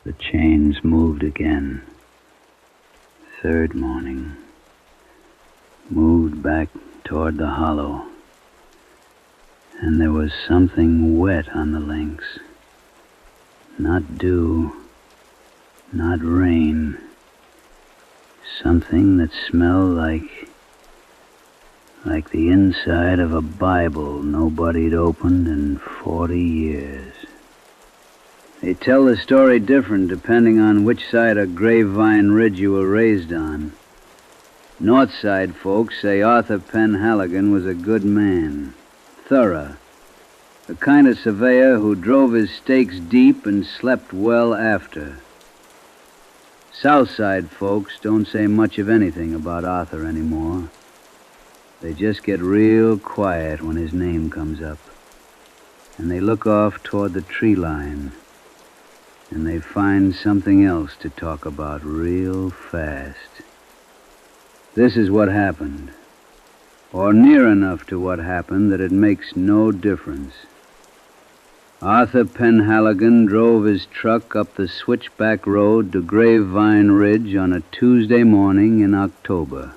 The chains moved again. Third morning. Moved back toward the hollow. And there was something wet on the links. Not dew, not rain. Something that smelled like the inside of a Bible nobody'd opened in 40 years. They tell the story different depending on which side of Grapevine Ridge you were raised on. North side folks say Arthur Penhaligon was a good man, thorough, the kind of surveyor who drove his stakes deep and slept well after. South side folks don't say much of anything about Arthur anymore. They just get real quiet when his name comes up. And they look off toward the tree line. And they find something else to talk about real fast. This is what happened. Or near enough to what happened that it makes no difference. Arthur Penhaligon drove his truck up the switchback road to Grapevine Ridge on a Tuesday morning in October.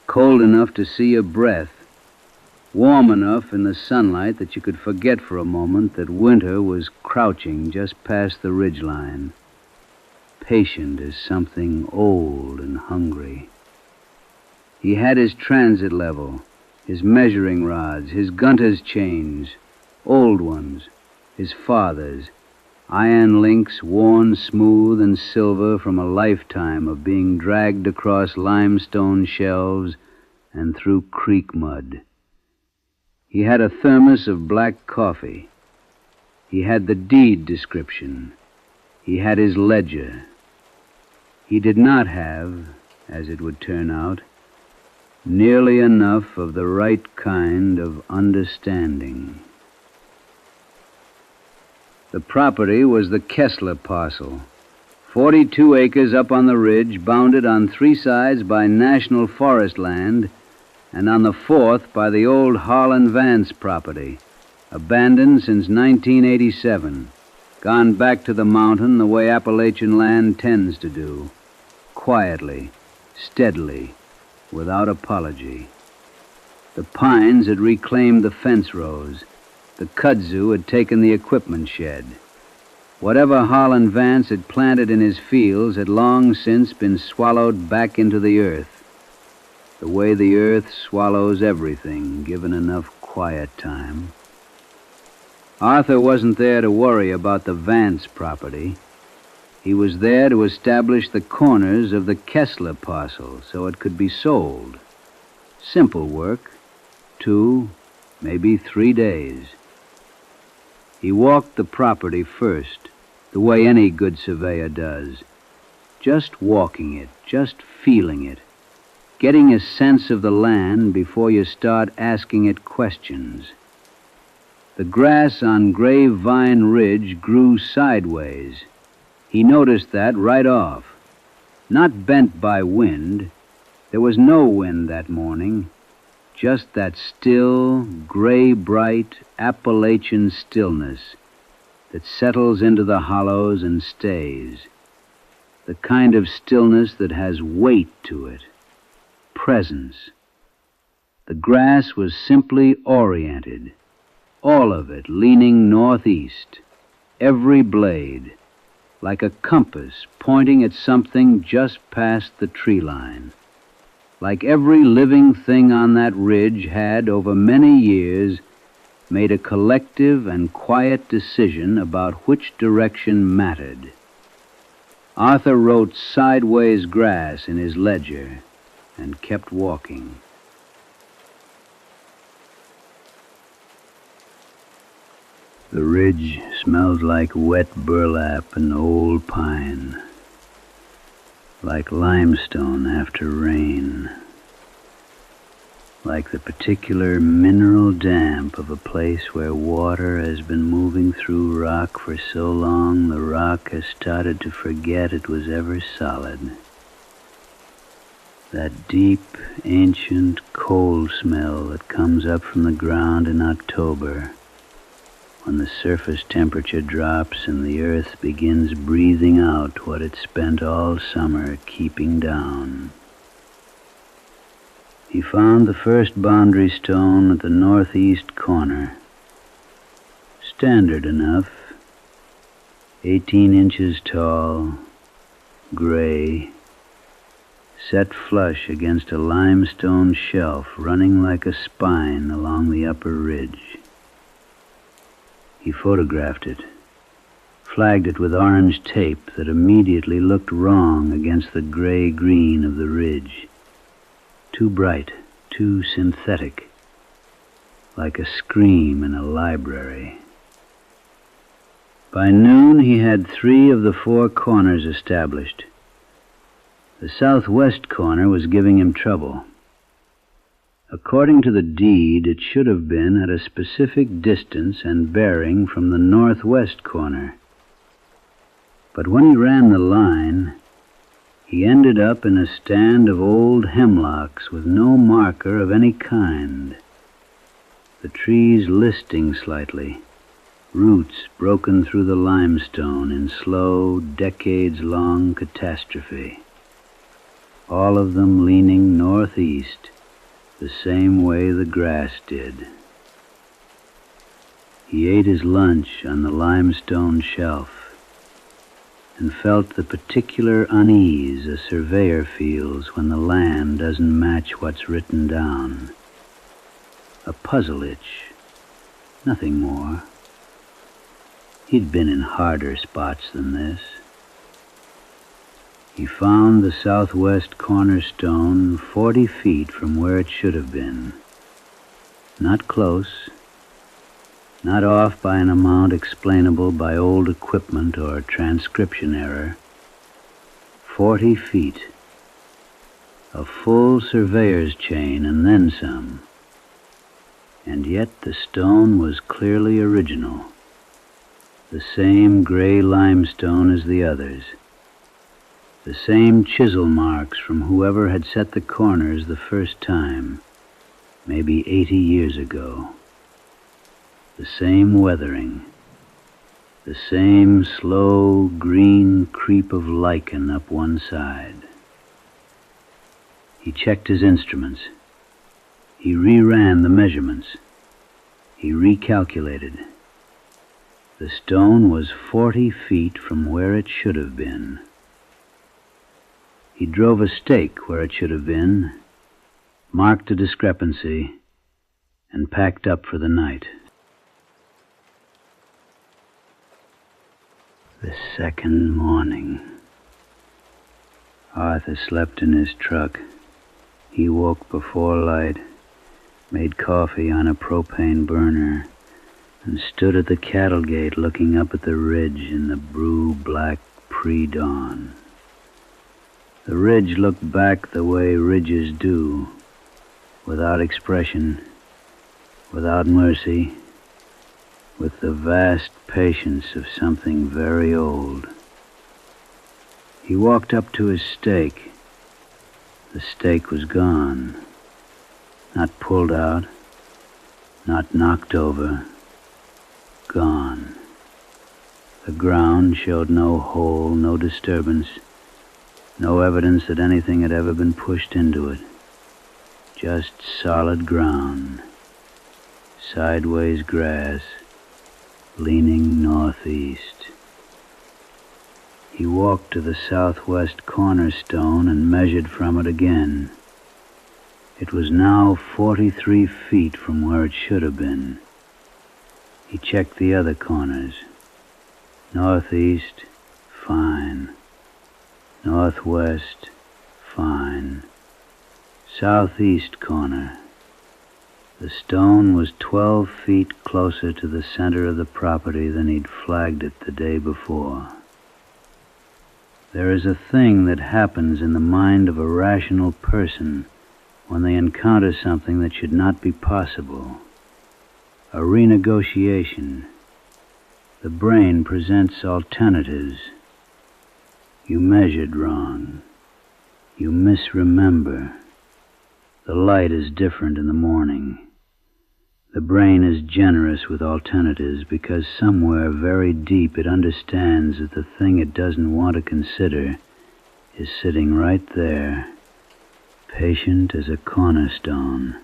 Cold enough to see your breath, warm enough in the sunlight that you could forget for a moment that winter was crouching just past the ridgeline, patient as something old and hungry. He had his transit level, his measuring rods, his Gunter's chains, old ones, his father's, iron links worn smooth and silver from a lifetime of being dragged across limestone shelves and through creek mud. He had a thermos of black coffee. He had the deed description. He had his ledger. He did not have, as it would turn out, nearly enough of the right kind of understanding. The property was the Kessler parcel, 42 acres up on the ridge, bounded on 3 sides by national forest land, and on the 4th by the old Harlan Vance property, abandoned since 1987, gone back to the mountain the way Appalachian land tends to do, quietly, steadily, without apology. The pines had reclaimed the fence rows. The kudzu had taken the equipment shed. Whatever Harlan Vance had planted in his fields had long since been swallowed back into the earth, the way the earth swallows everything, given enough quiet time. Arthur wasn't there to worry about the Vance property. He was there to establish the corners of the Kessler parcel so it could be sold. Simple work, 2, maybe 3 days. He walked the property first, the way any good surveyor does. Just walking it, just feeling it, getting a sense of the land before you start asking it questions. The grass on Grapevine Ridge grew sideways. He noticed that right off. Not bent by wind. There was no wind that morning. Just that still, gray-bright Appalachian stillness that settles into the hollows and stays. The kind of stillness that has weight to it, presence. The grass was simply oriented, all of it leaning northeast, every blade, like a compass pointing at something just past the tree line. Like every living thing on that ridge had, over many years, made a collective and quiet decision about which direction mattered. Arthur wrote sideways grass in his ledger and kept walking. The ridge smelled like wet burlap and old pine, like limestone after rain, like the particular mineral damp of a place where water has been moving through rock for so long the rock has started to forget it was ever solid. That deep, ancient, cold smell that comes up from the ground in October, when the surface temperature drops and the earth begins breathing out what it spent all summer keeping down. He found the first boundary stone at the northeast corner. Standard enough, 18 inches tall, gray, set flush against a limestone shelf running like a spine along the upper ridge. He photographed it, flagged it with orange tape that immediately looked wrong against the gray-green of the ridge. Too bright, too synthetic, like a scream in a library. By noon he had 3 of the 4 corners established. The southwest corner was giving him trouble. According to the deed, it should have been at a specific distance and bearing from the northwest corner. But when he ran the line, he ended up in a stand of old hemlocks with no marker of any kind. The trees listing slightly, roots broken through the limestone in slow, decades-long catastrophe. All of them leaning northeast, the same way the grass did. He ate his lunch on the limestone shelf and felt the particular unease a surveyor feels when the land doesn't match what's written down. A puzzle itch, nothing more. He'd been in harder spots than this. He found the southwest cornerstone 40 feet from where it should have been. Not close, not off by an amount explainable by old equipment or transcription error. 40 feet. A full surveyor's chain and then some. And yet the stone was clearly original. The same gray limestone as the others. The same chisel marks from whoever had set the corners the first time, maybe 80 years ago. The same weathering, the same slow green creep of lichen up one side. He checked his instruments. He reran the measurements. He recalculated. The stone was 40 feet from where it should have been. He drove a stake where it should have been, marked a discrepancy, and packed up for the night. The second morning. Arthur slept in his truck. He woke before light, made coffee on a propane burner, and stood at the cattle gate looking up at the ridge in the blue-black pre-dawn. The ridge looked back the way ridges do, without expression, without mercy, with the vast patience of something very old. He walked up to his stake. The stake was gone, not pulled out, not knocked over, gone. The ground showed no hole, no disturbance, no evidence that anything had ever been pushed into it. Just solid ground, sideways grass, leaning northeast. He walked to the southwest cornerstone and measured from it again. It was now 43 feet from where it should have been. He checked the other corners. Northeast, fine. Northwest, fine. Southeast corner. The stone was 12 feet closer to the center of the property than he'd flagged it the day before. There is a thing that happens in the mind of a rational person when they encounter something that should not be possible. A renegotiation. The brain presents alternatives. You measured wrong. You misremember. The light is different in the morning. The brain is generous with alternatives because somewhere very deep it understands that the thing it doesn't want to consider is sitting right there, patient as a cornerstone,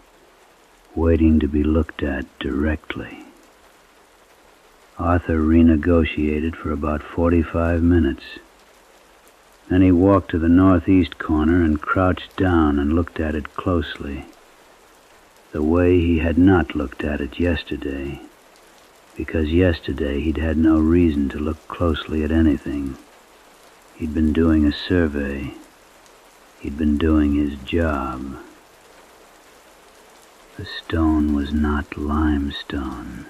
waiting to be looked at directly. Arthur renegotiated for about 45 minutes. Then he walked to the northeast corner and crouched down and looked at it closely, the way he had not looked at it yesterday, because yesterday he'd had no reason to look closely at anything. He'd been doing a survey. He'd been doing his job. The stone was not limestone.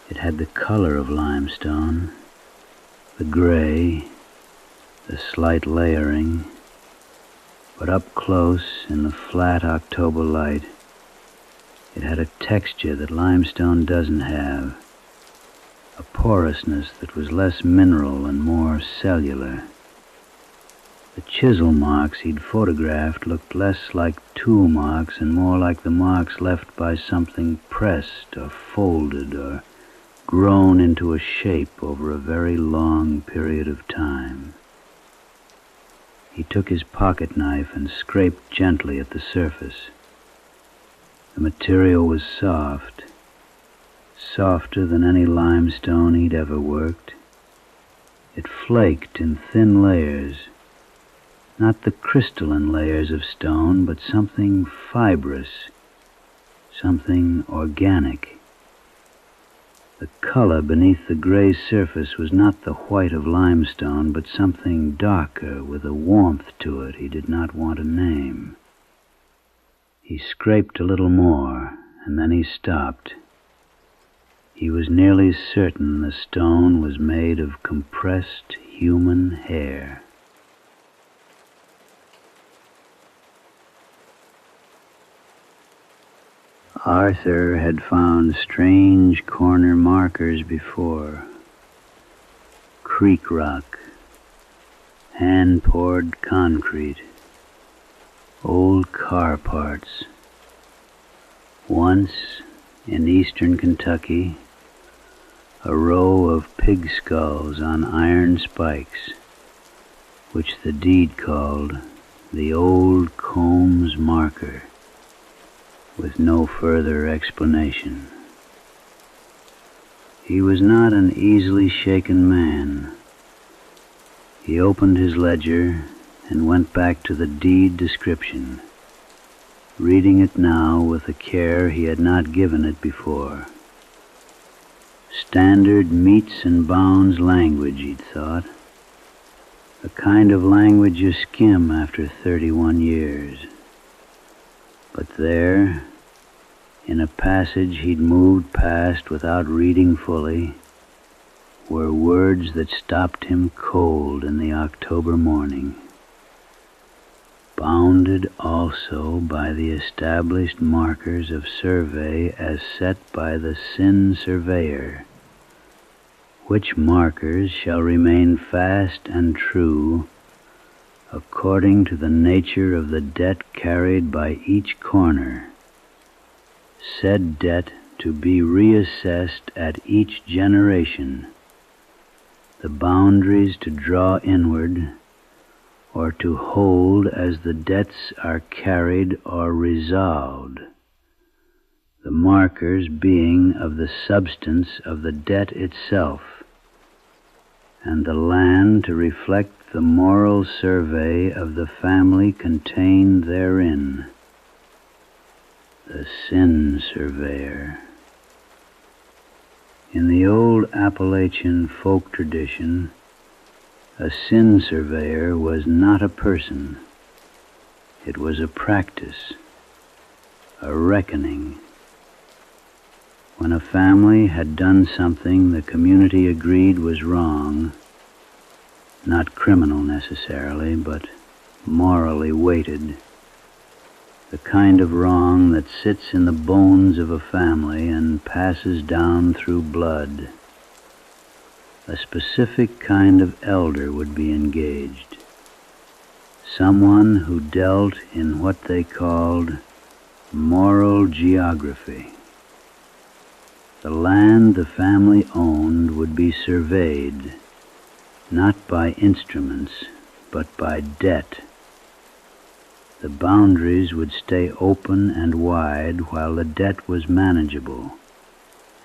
It had the color of limestone, the gray, the slight layering, but up close in the flat October light, it had a texture that limestone doesn't have, a porousness that was less mineral and more cellular. The chisel marks he'd photographed looked less like tool marks and more like the marks left by something pressed or folded or grown into a shape over a very long period of time. He took his pocket knife and scraped gently at the surface. The material was soft, softer than any limestone he'd ever worked. It flaked in thin layers, not the crystalline layers of stone, but something fibrous, something organic. The color beneath the gray surface was not the white of limestone, but something darker with a warmth to it he did not want to name. He scraped a little more, and then he stopped. He was nearly certain the stone was made of compressed human hair. Arthur had found strange corner markers before. Creek rock, hand-poured concrete, old car parts. Once, in eastern Kentucky, a row of pig skulls on iron spikes, which the deed called the Old Combs Marker, with no further explanation. He was not an easily shaken man. He opened his ledger and went back to the deed description, reading it now with a care he had not given it before. Standard meets and bounds language, he'd thought. A kind of language you skim after 31 years. But there, in a passage he'd moved past without reading fully, were words that stopped him cold in the October morning. Bounded also by the established markers of survey as set by the Sin-Surveyor, which markers shall remain fast and true according to the nature of the debt carried by each corner, said debt to be reassessed at each generation, the boundaries to draw inward, or to hold as the debts are carried or resolved, the markers being of the substance of the debt itself, and the land to reflect the moral survey of the family contained therein. The Sin-Surveyor. In the old Appalachian folk tradition, a Sin-Surveyor was not a person. It was a practice, a reckoning. When a family had done something the community agreed was wrong, not criminal necessarily, but morally weighted, the kind of wrong that sits in the bones of a family and passes down through blood, a specific kind of elder would be engaged, someone who dealt in what they called Moral geography. The land the family owned would be surveyed, not by instruments, but by debt. The boundaries would stay open and wide while the debt was manageable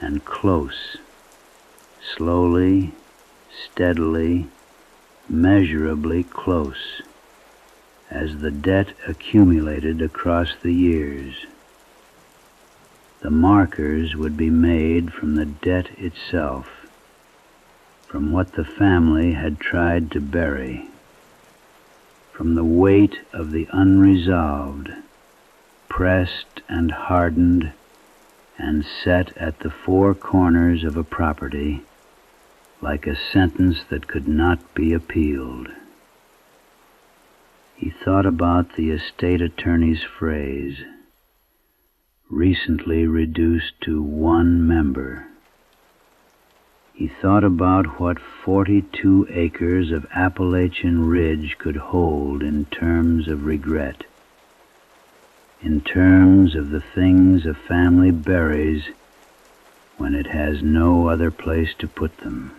and close, slowly, steadily, measurably close, as the debt accumulated across the years. The markers would be made from the debt itself, from what the family had tried to bury, from the weight of the unresolved, pressed and hardened and set at the four corners of a property like a sentence that could not be appealed. He thought about the estate attorney's phrase, recently reduced to one member. He thought about what 42 acres of Appalachian ridge could hold in terms of regret, in terms of the things a family buries when it has no other place to put them,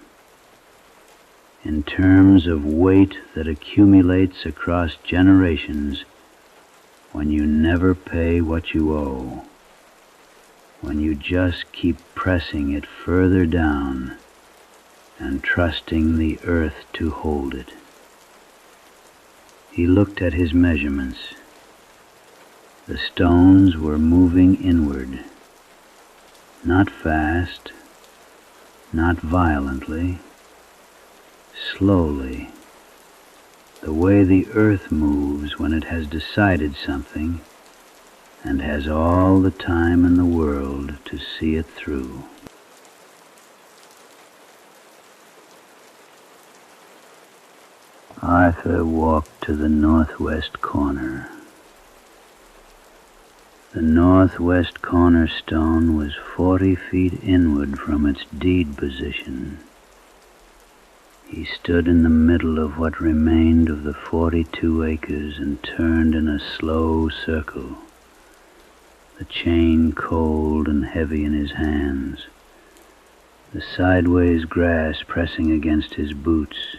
in terms of weight that accumulates across generations when you never pay what you owe, when you just keep pressing it further down and trusting the earth to hold it. He looked at his measurements. The stones were moving inward, not fast, not violently, slowly, the way the earth moves when it has decided something and has all the time in the world to see it through. Arthur walked to the northwest corner. The northwest cornerstone was 40 feet inward from its deed position. He stood in the middle of what remained of the 42 acres and turned in a slow circle, the chain cold and heavy in his hands, the sideways grass pressing against his boots.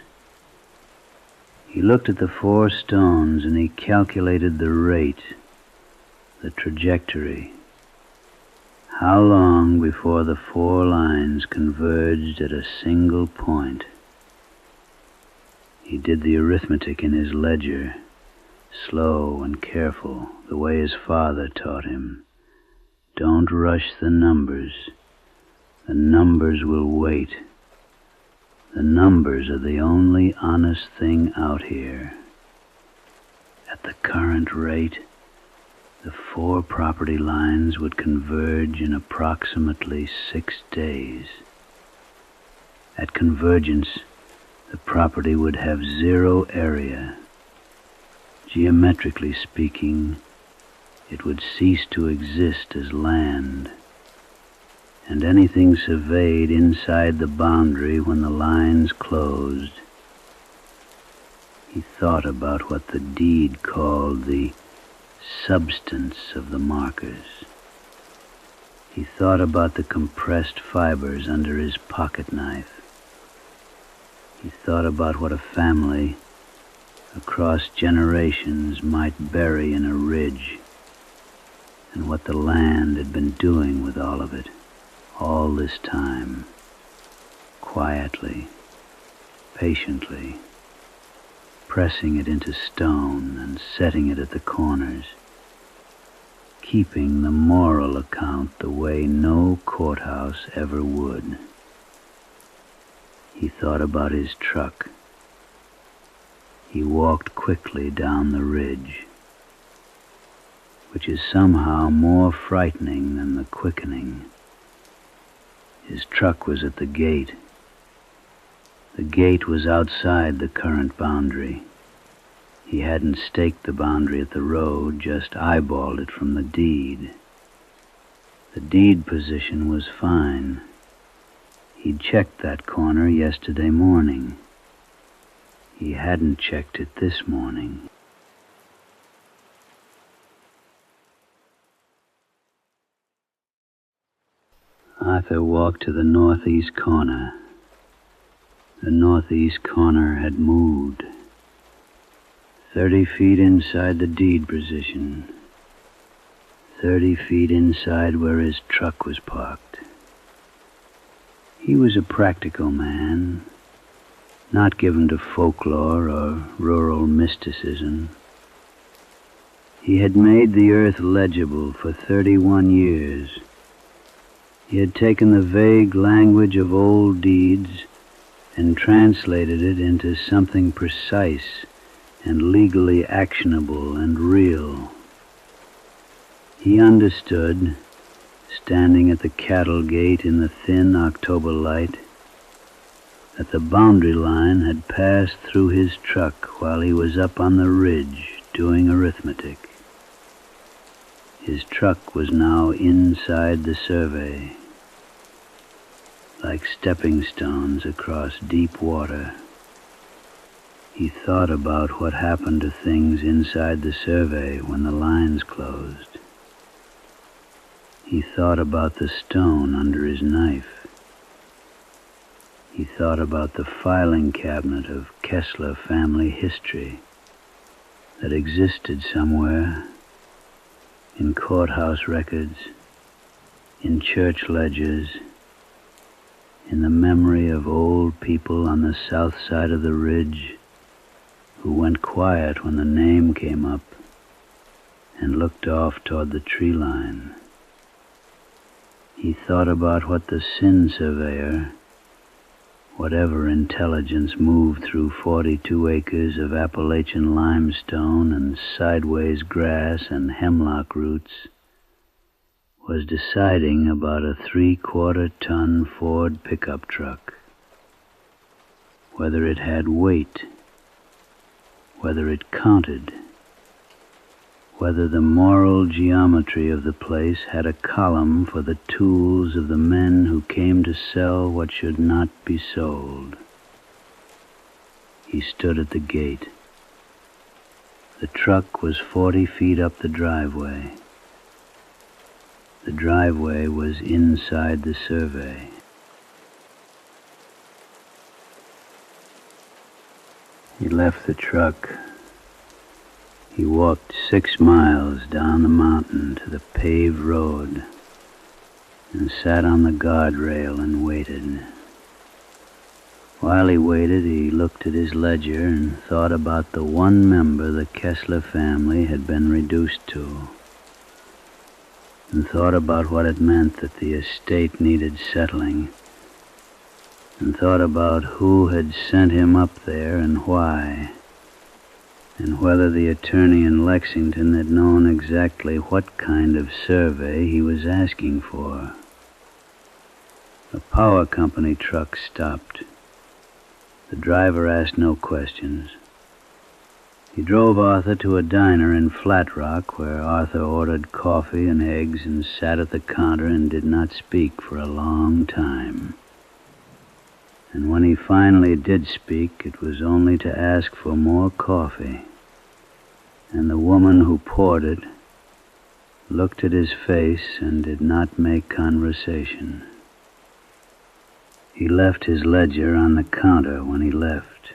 He looked at the 4 stones and he calculated the rate, the trajectory. How long before the 4 lines converged at a single point? He did the arithmetic in his ledger, slow and careful, the way his father taught him. Don't rush the numbers. The numbers will wait. The numbers are the only honest thing out here. At the current rate, the 4 property lines would converge in approximately 6 days. At convergence, the property would have 0 area. Geometrically speaking, it would cease to exist as land, and anything surveyed inside the boundary when the lines closed. He thought about what the deed called the substance of the markers. He thought about the compressed fibers under his pocket knife. He thought about what a family across generations might bury in a ridge, and what the land had been doing with all of it, all this time, quietly, patiently, pressing it into stone and setting it at the corners, keeping the moral account the way no courthouse ever would. He thought about his truck. He walked quickly down the ridge, which is somehow more frightening than the quickening. His truck was at the gate. The gate was outside the current boundary. He hadn't staked the boundary at the road, just eyeballed it from the deed. The deed position was fine. He'd checked that corner yesterday morning. He hadn't checked it this morning. Arthur walked to the northeast corner. The northeast corner had moved. 30 feet inside the deed position. 30 feet inside where his truck was parked. He was a practical man, not given to folklore or rural mysticism. He had made the earth legible for 31 years. He had taken the vague language of old deeds and translated it into something precise and legally actionable and real. He understood, standing at the cattle gate in the thin October light, that the boundary line had passed through his truck while he was up on the ridge doing arithmetic. His truck was now inside the survey, like stepping stones across deep water. He thought about what happened to things inside the survey when the lines closed. He thought about the stone under his knife. He thought about the filing cabinet of Kessler family history that existed somewhere in courthouse records, in church ledgers, in the memory of old people on the south side of the ridge who went quiet when the name came up and looked off toward the tree line. He thought about what the Sin-Surveyor, whatever intelligence moved through 42 acres of Appalachian limestone and sideways grass and hemlock roots, was deciding about a 3/4-ton Ford pickup truck. Whether it had weight, whether it counted, whether the moral geometry of the place had a column for the tools of the men who came to sell what should not be sold. He stood at the gate. The truck was 40 feet up the driveway. The driveway was inside the survey. He left the truck. He walked 6 miles down the mountain to the paved road and sat on the guardrail and waited. While he waited, he looked at his ledger and thought about the one member the Kessler family had been reduced to, and thought about what it meant that the estate needed settling, and thought about who had sent him up there and why, and whether the attorney in Lexington had known exactly what kind of survey he was asking for. A power company truck stopped. The driver asked no questions. He drove Arthur to a diner in Flat Rock, where Arthur ordered coffee and eggs and sat at the counter and did not speak for a long time. And when he finally did speak, it was only to ask for more coffee. And the woman who poured it looked at his face and did not make conversation. He left his ledger on the counter when he left.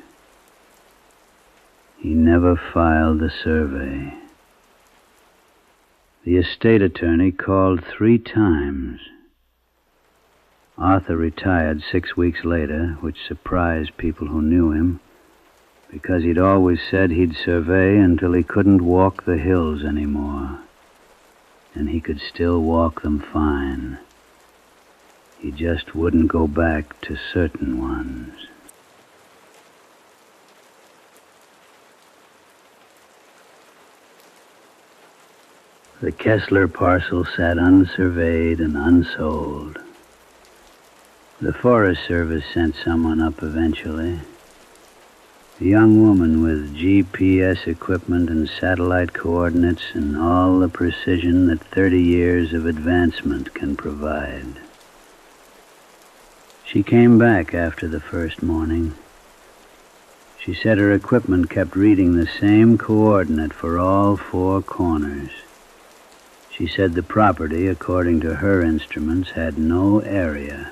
He never filed the survey. The estate attorney called 3 times. Arthur retired 6 weeks later, which surprised people who knew him, because he'd always said he'd survey until he couldn't walk the hills anymore, and he could still walk them fine. He just wouldn't go back to certain ones. The Kessler parcel sat unsurveyed and unsold. The Forest Service sent someone up eventually. A young woman with GPS equipment and satellite coordinates and all the precision that 30 years of advancement can provide. She came back after the first morning. She said her equipment kept reading the same coordinate for all 4 corners. She said the property, according to her instruments, had no area.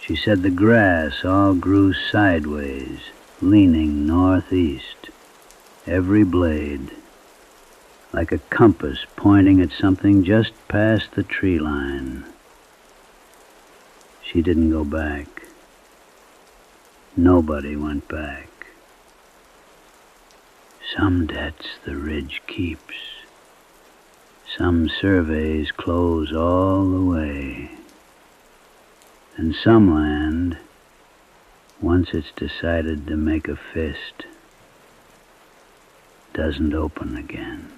She said the grass all grew sideways, leaning northeast, every blade, like a compass pointing at something just past the tree line. She didn't go back. Nobody went back. Some debts the ridge keeps. Some surveys close all the way. And some land, once it's decided to make a fist, doesn't open again.